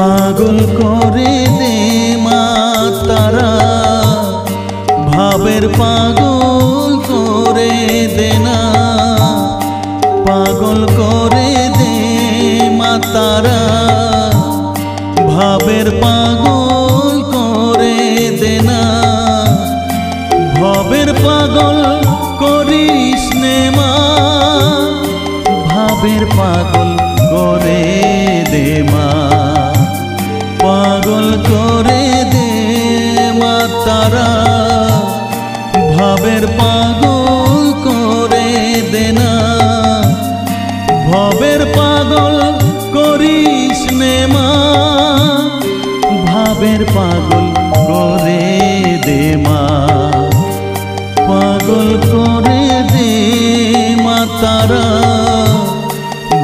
পাগল করে দে মা তারা, ভাবের পাগল করে দে না, পাগল করে দে মা তারা, ভাবের পাগল করে দে না, ভাবের পাগল করিস নে মা, ভাবের পাগল করে দে মা, পাগল করে দে মা তারা, ভাবের পাগল করে দে না, ভাবের পাগল করিস নে মা, ভাবের পাগল করে দে মা, পাগল করে দে মা তারা,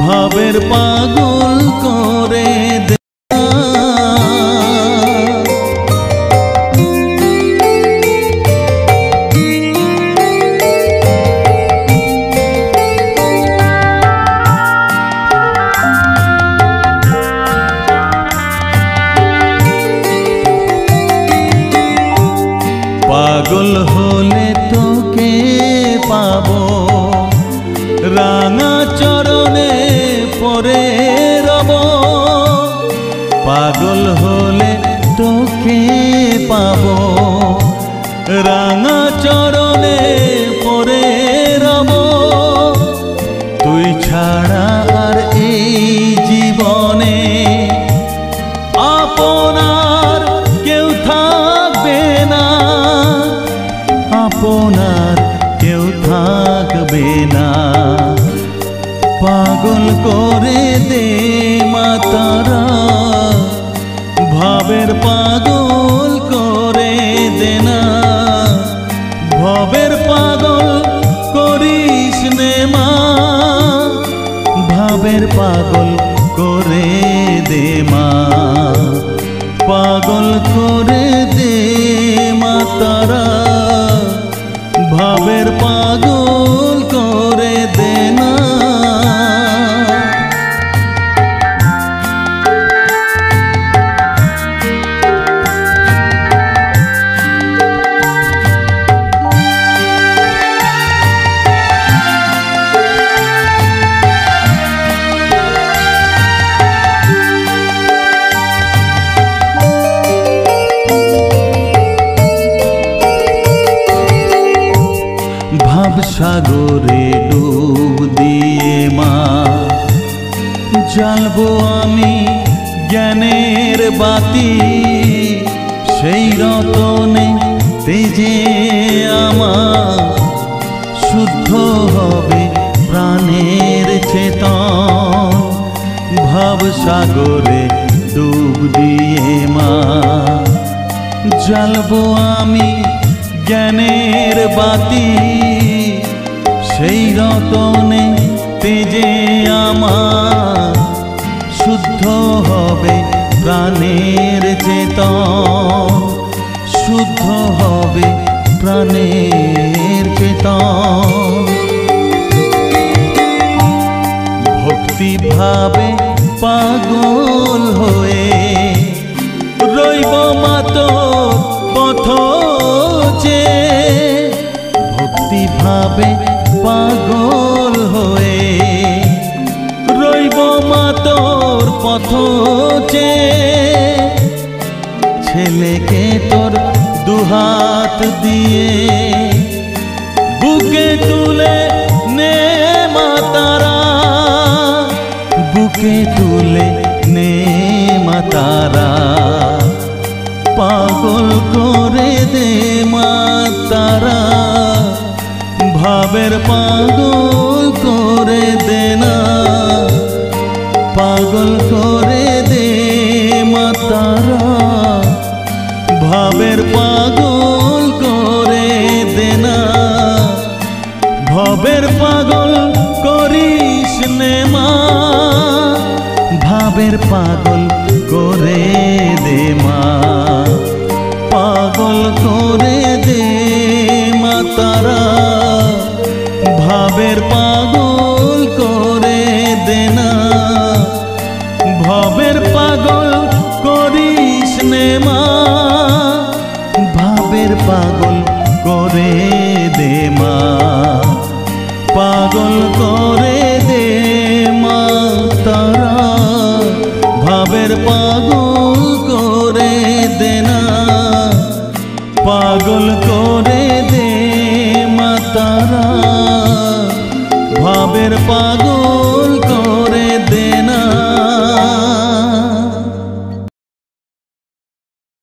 ভাবের পাগল করে দে। পাগল হলে তোকে পাবো রাঙা চরণে পরে রব, পাগল হলে তোকে পাবো রাঙা চরণে পরে রব, তুই ছাড়া আর এই জীবনে আপনার কেউ থাকবে না, আপনার কেউ থাকবে না, পাগল করে দে মা তারা, ভাবের পাগল করে দে না, ভাবের পাগল করিস নে মা, ভাবের পাগল করে দে মা, পাগল করে দে মা তারা, ভাবের পাগল করে দে না। সাগরে ডুব দিয়ে মা জ্বালবো আমি জ্ঞানের বাতি, সেই রতনে তেজে আমার শুদ্ধ হবে প্রাণের চেতন, ভাব সাগরে ডুব দিয়ে মা জ্বালবো আমি জ্ঞানের বাতি, সেই রতনে তেজে আমার শুদ্ধ হবে প্রাণের চেতন, শুদ্ধ হবে প্রাণের চেতন, ভক্তি ভাবে পাগল হয়ে রইব মাত পথ চেয়ে, ভক্তি ভাবে পাগল হয়ে রইব মা তোর পথ চেয়ে, ছেলেকে তোর দুহাত দিয়ে বুকে তুলে নে মা তারা, বুকে তুলে নে মা তারা, পাগল করে দে মা তারা, ভাবের পাগল করে দে না, পাগল করে দে মা তারা, ভাবের পাগল করে দে না, ভাবের পাগল করিস নে মা, ভাবের পাগল করে দে মা, পাগল করে দে মা তারা, ভাবের পাগল করে দে না, ভবের পাগল করে দে না, পাগল করে দে মা তারা, ভাবের পাগল